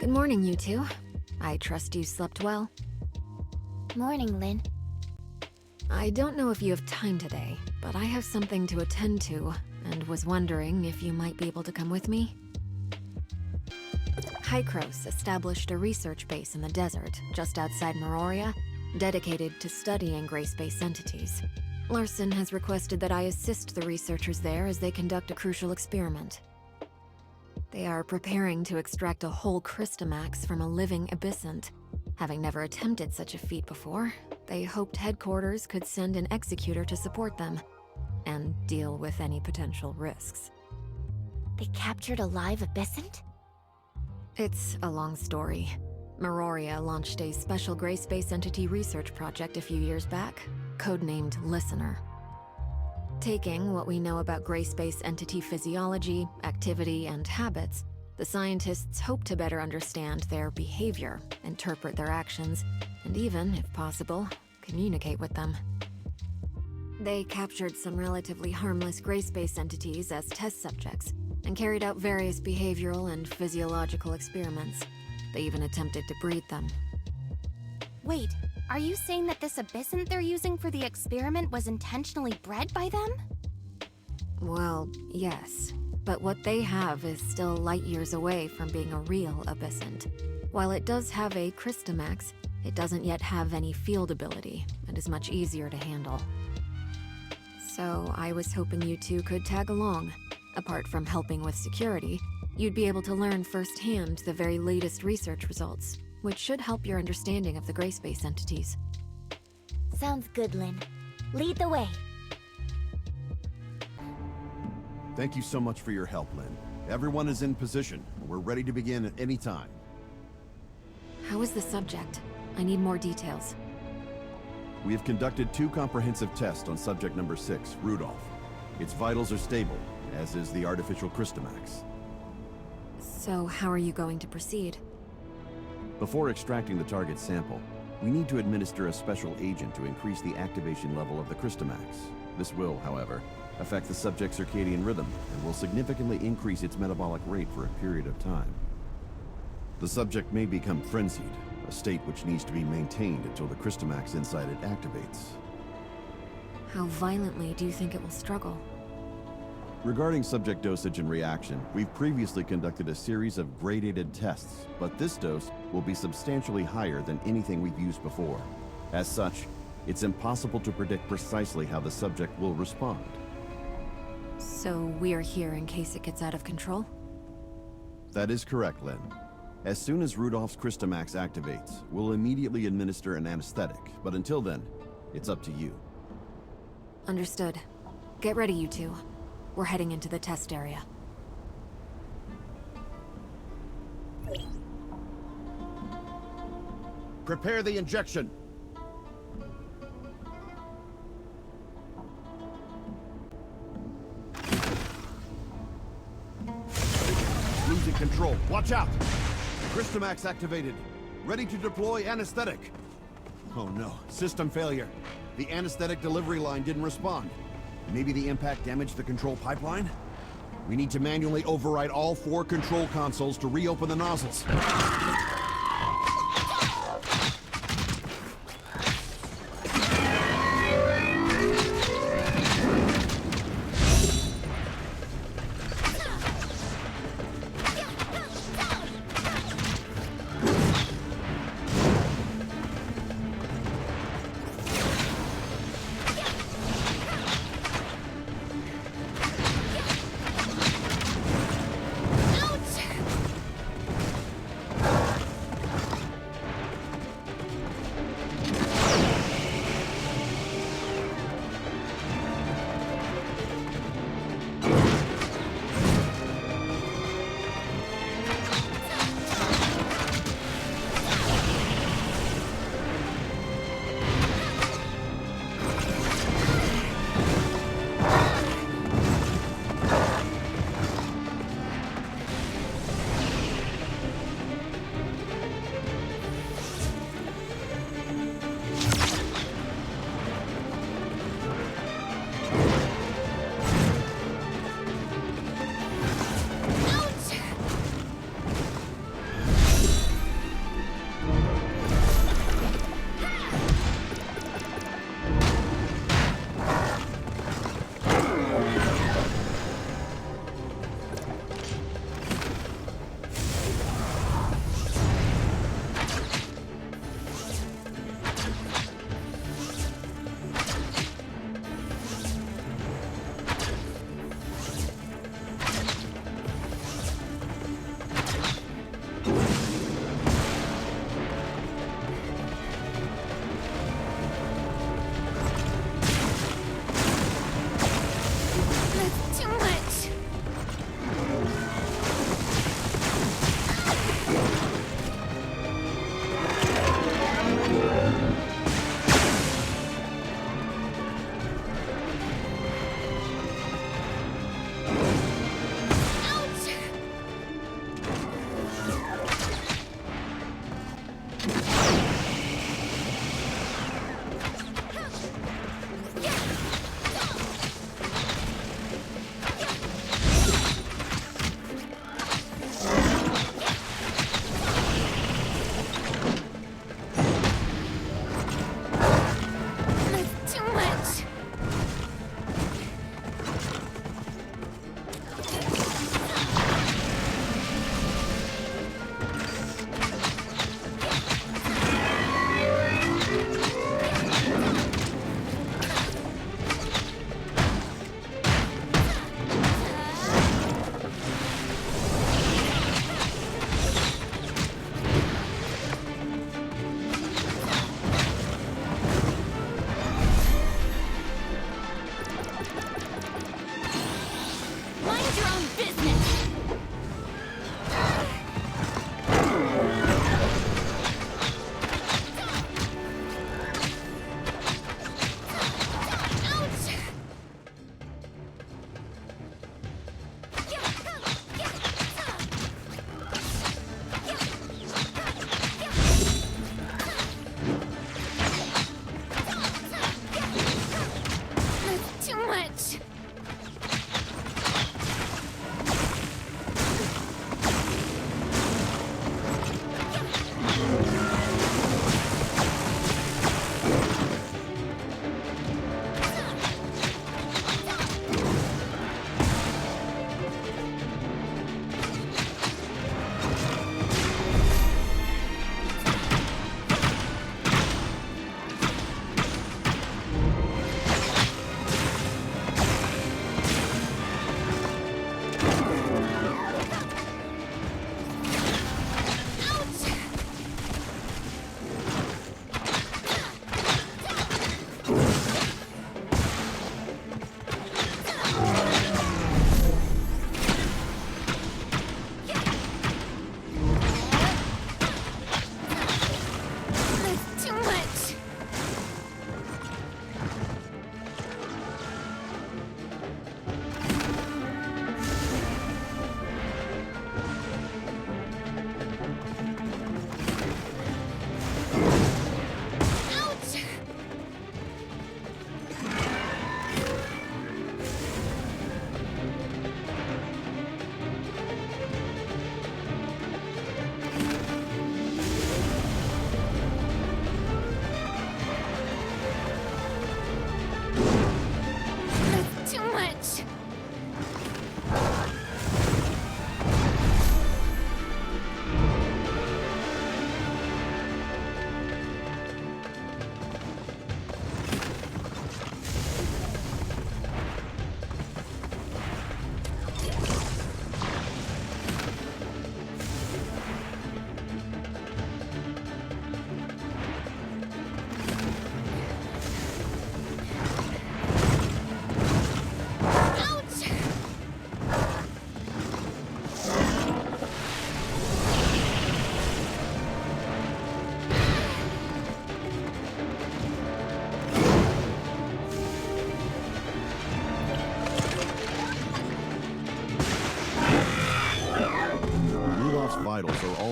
Good morning, you two. I trust you slept well. Morning, Lynn. I don't know if you have time today, but I have something to attend to, and was wondering if you might be able to come with me. Hykros established a research base in the desert, just outside Meroria, dedicated to studying gray space entities. Larson has requested that I assist the researchers there as they conduct a crucial experiment. They are preparing to extract a whole Crystamax from a living abyssant. Having never attempted such a feat before, they hoped headquarters could send an executor to support them, and deal with any potential risks. They captured a live abyssant? It's a long story. Meroria launched a special gray space entity research project a few years back, codenamed Listener. Taking what we know about gray space entity physiology, activity, and habits, the scientists hope to better understand their behavior, interpret their actions, and even, if possible, communicate with them. They captured some relatively harmless gray space entities as test subjects, and carried out various behavioral and physiological experiments. They even attempted to breed them. Wait, are you saying that this abyssant they're using for the experiment was intentionally bred by them? Well, yes. But what they have is still light years away from being a real abyssant. While it does have a Crystamax, it doesn't yet have any field ability, and is much easier to handle. So I was hoping you two could tag along. Apart from helping with security, you'd be able to learn firsthand the very latest research results, which should help your understanding of the gray space entities. Sounds good, Lynn. Lead the way. Thank you so much for your help, Lynn. Everyone is in position. We're ready to begin at any time. How is the subject? I need more details. We have conducted 2 comprehensive tests on subject number 6, Rudolph. Its vitals are stable, as is the artificial Crystamax. So how are you going to proceed? Before extracting the target sample, we need to administer a special agent to increase the activation level of the Crystamax. This will, however, affect the subject's circadian rhythm and will significantly increase its metabolic rate for a period of time. The subject may become frenzied, a state which needs to be maintained until the Crystamax inside it activates. How violently do you think it will struggle? Regarding subject dosage and reaction, we've previously conducted a series of gradated tests, but this dose will be substantially higher than anything we've used before. As such, it's impossible to predict precisely how the subject will respond. So we're here in case it gets out of control? That is correct, Lynn. As soon as Rudolph's Crystamax activates, we'll immediately administer an anesthetic, but until then, it's up to you. Understood. Get ready, you two. We're heading into the test area. Prepare the injection! Losing control. Watch out! Crystamax activated. Ready to deploy anesthetic. Oh no, system failure. The anesthetic delivery line didn't respond. Maybe the impact damaged the control pipeline? We need to manually override all 4 control consoles to reopen the nozzles.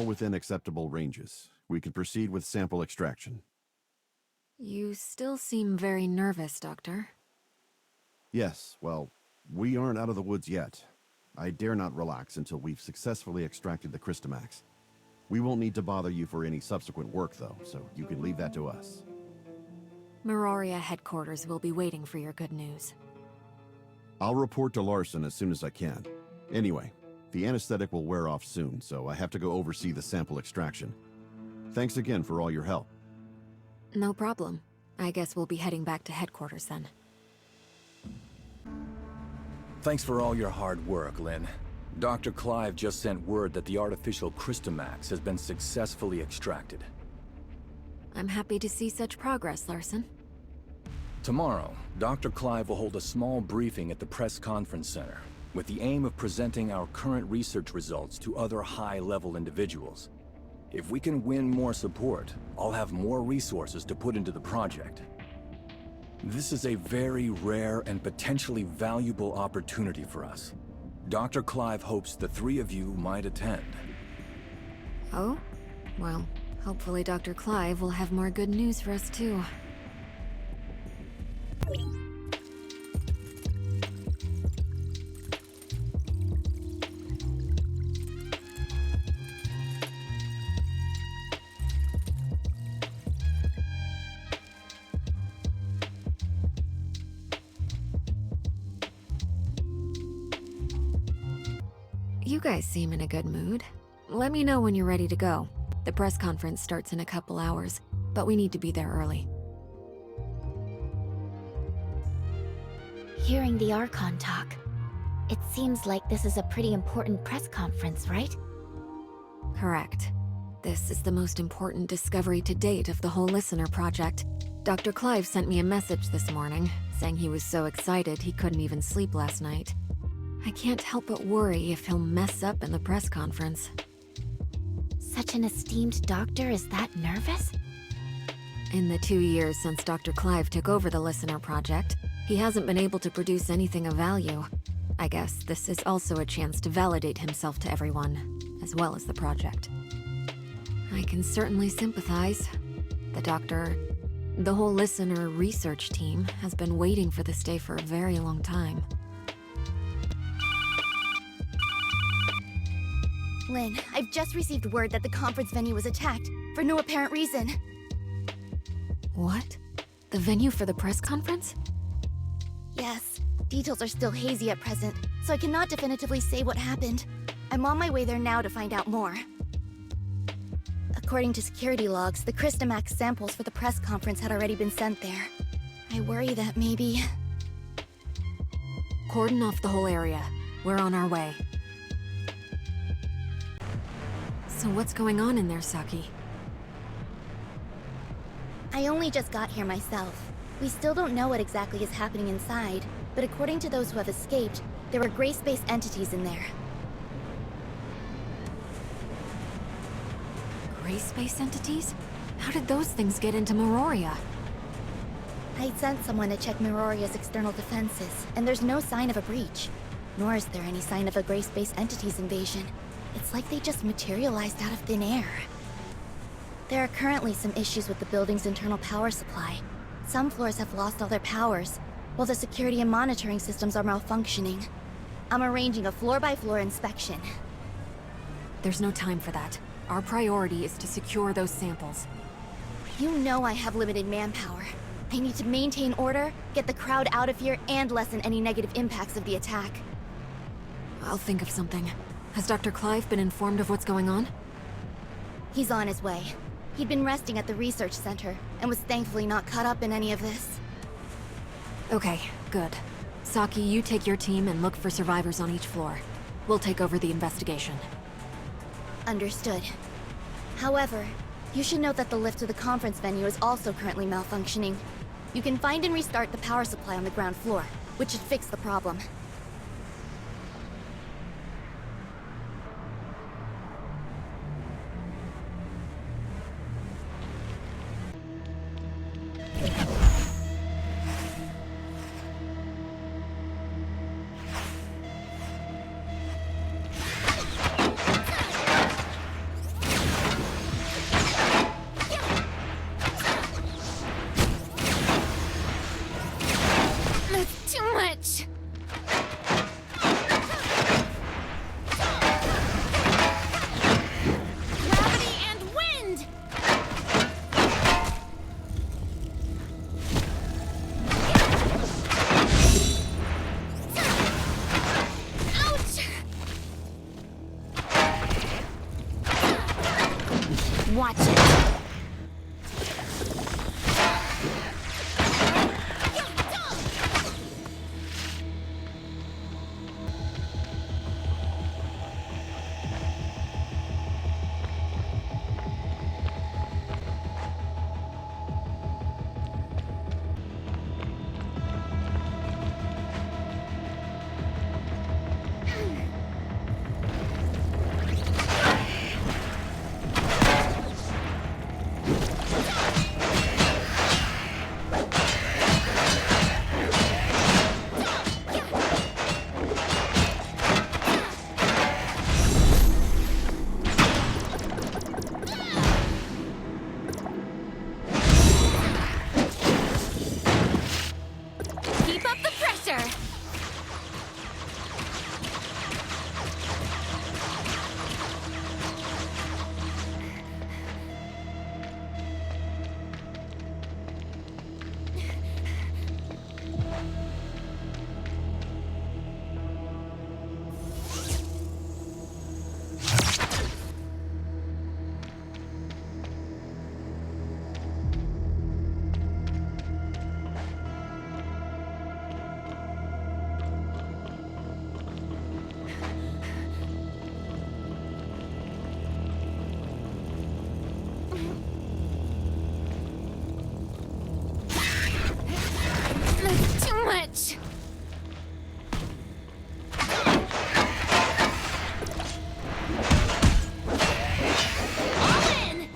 all within acceptable ranges. We can proceed with sample extraction. You still seem very nervous, Doctor. Yes, well, we aren't out of the woods yet. I dare not relax until we've successfully extracted the Crystamax. We won't need to bother you for any subsequent work, though, so you can leave that to us. Meroria headquarters will be waiting for your good news. I'll report to Larson as soon as I can. Anyway, the anesthetic will wear off soon, so I have to go oversee the sample extraction. Thanks again for all your help. No problem. I guess we'll be heading back to headquarters then. Thanks for all your hard work, Lynn. Dr. Clive just sent word that the artificial Crystamax has been successfully extracted. I'm happy to see such progress, Larson. Tomorrow, Dr. Clive will hold a small briefing at the press conference center, with the aim of presenting our current research results to other high-level individuals. If we can win more support, I'll have more resources to put into the project. This is a very rare and potentially valuable opportunity for us. Dr. Clive hopes the three of you might attend. Oh? Well, hopefully Dr. Clive will have more good news for us too. You guys seem in a good mood. Let me know when you're ready to go. The press conference starts in a couple hours, but we need to be there early. Hearing the Archon talk, it seems like this is a pretty important press conference, right? Correct. This is the most important discovery to date of the whole Listener project. Dr. Clive sent me a message this morning, saying he was so excited he couldn't even sleep last night. I can't help but worry if he'll mess up in the press conference. Such an esteemed doctor is that nervous? In the 2 years since Dr. Clive took over the Listener project, he hasn't been able to produce anything of value. I guess this is also a chance to validate himself to everyone, as well as the project. I can certainly sympathize. The whole Listener research team has been waiting for this day for a very long time. Lynn, I've just received word that the conference venue was attacked, for no apparent reason. What? The venue for the press conference? Yes, details are still hazy at present, so I cannot definitively say what happened. I'm on my way there now to find out more. According to security logs, the Crystamax samples for the press conference had already been sent there. I worry that maybe... Cordon off the whole area. We're on our way. So what's going on in there, Saki? I only just got here myself. We still don't know what exactly is happening inside, but according to those who have escaped, there were gray space entities in there. Gray space entities? How did those things get into Meroria? I sent someone to check Meroria's external defenses, and there's no sign of a breach. Nor is there any sign of a gray space entities invasion. It's like they just materialized out of thin air. There are currently some issues with the building's internal power supply. Some floors have lost all their powers, while the security and monitoring systems are malfunctioning. I'm arranging a floor-by-floor inspection. There's no time for that. Our priority is to secure those samples. You know I have limited manpower. I need to maintain order, get the crowd out of here, and lessen any negative impacts of the attack. I'll think of something. Has Dr. Clive been informed of what's going on? He's on his way. He'd been resting at the research center, and was thankfully not caught up in any of this. Okay, good. Saki, you take your team and look for survivors on each floor. We'll take over the investigation. Understood. However, you should note that the lift to the conference venue is also currently malfunctioning. You can find and restart the power supply on the ground floor, which should fix the problem. Watch it. Keep up the pressure! That's too much! All in!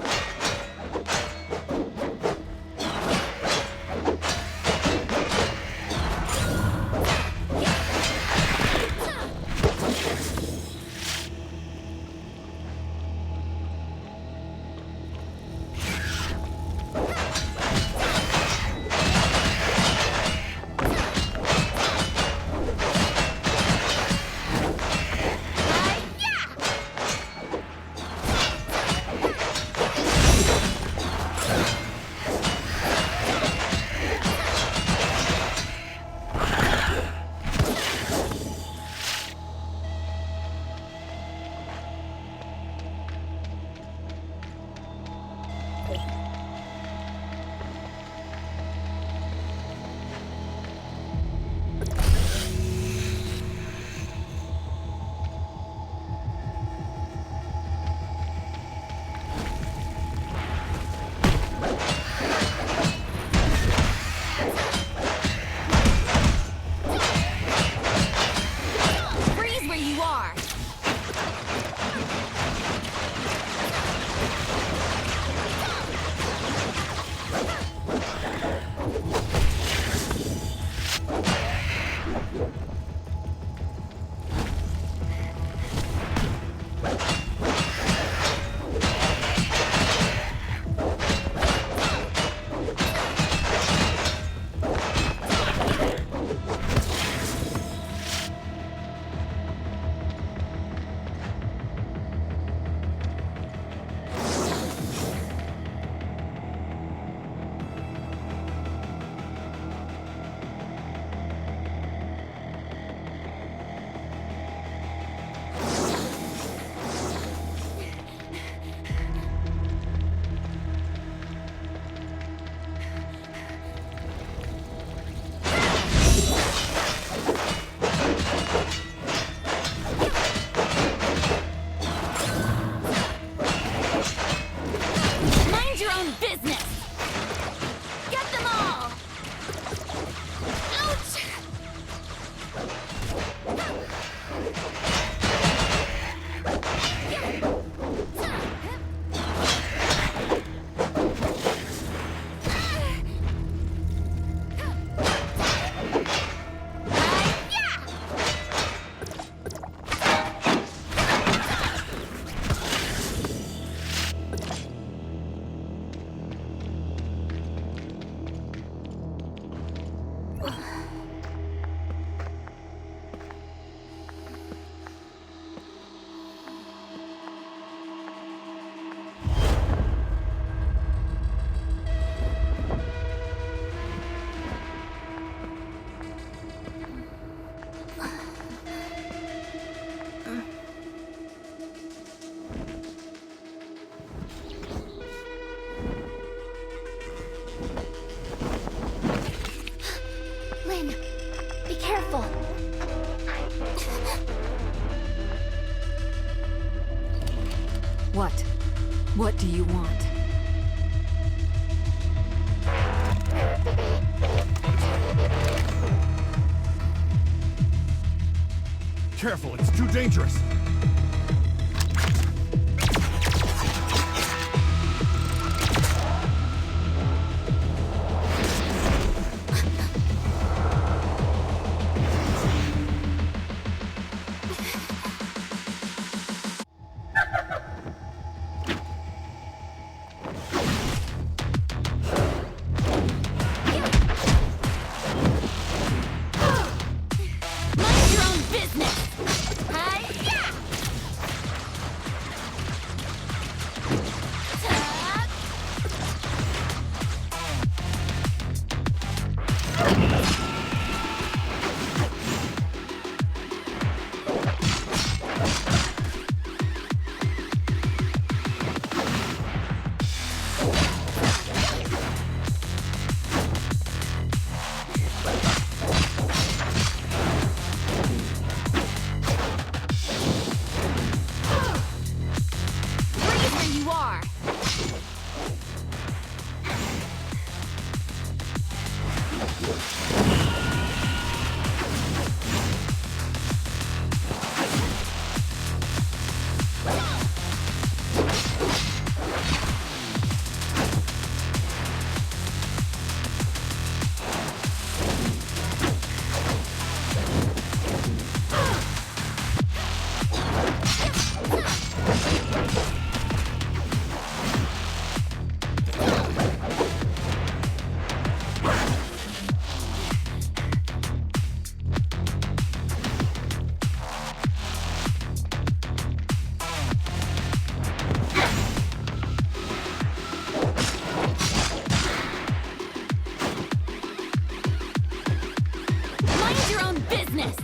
Freeze where you are! What do you want? Careful, it's too dangerous! Mind your own business! Hi-ya! Freeze where you are! Mind your own business!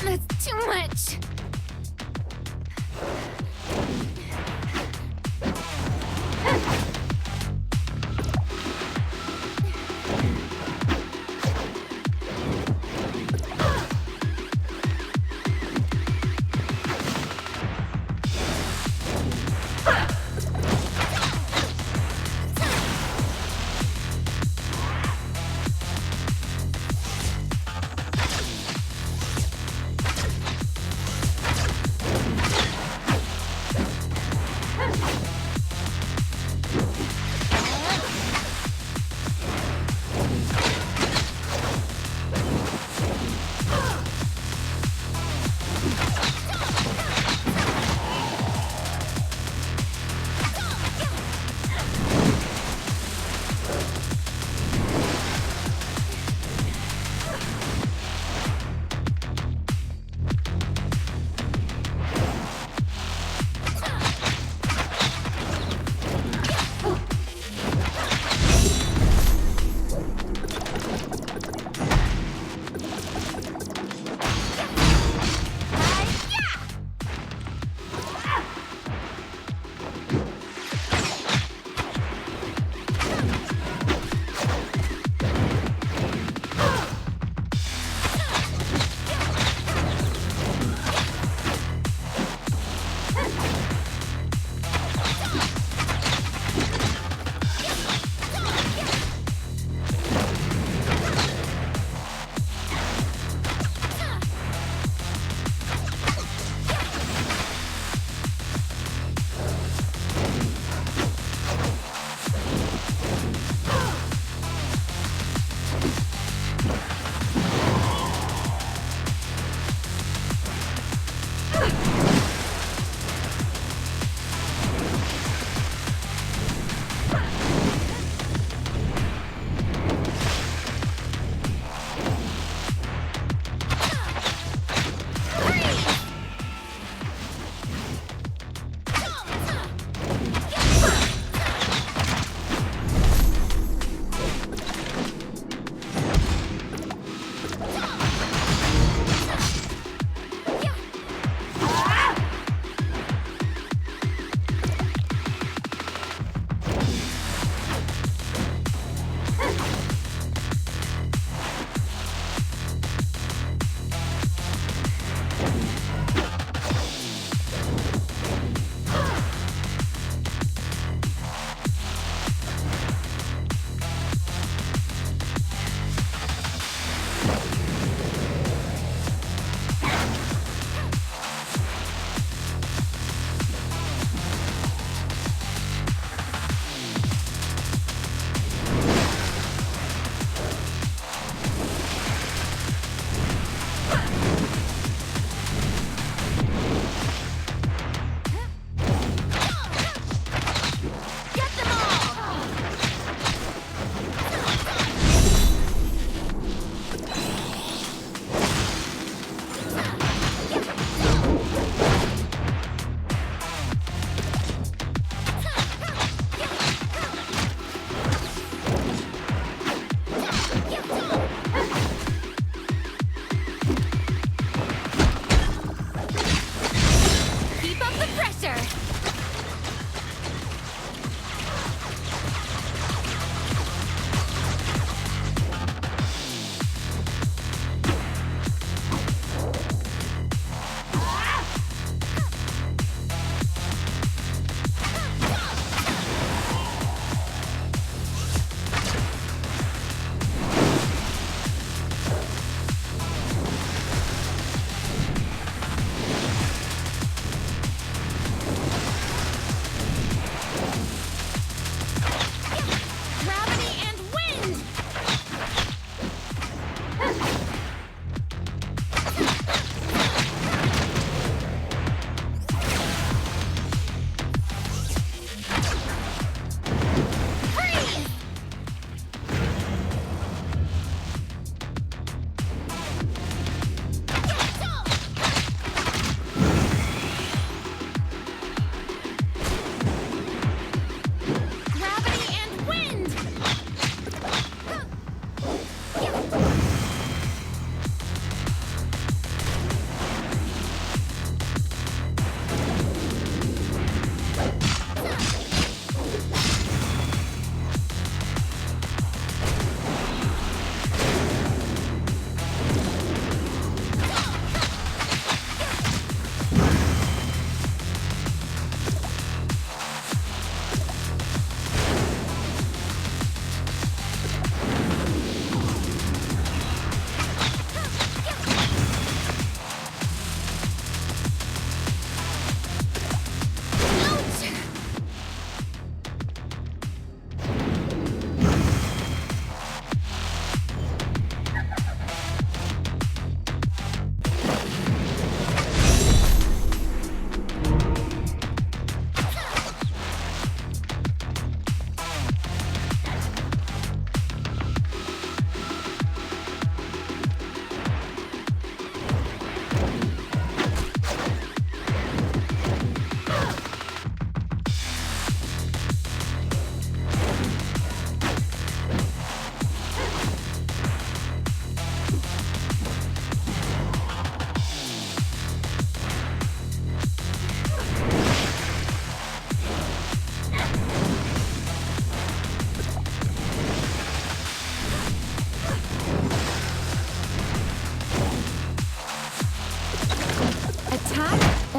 That's too much!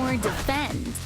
more defend.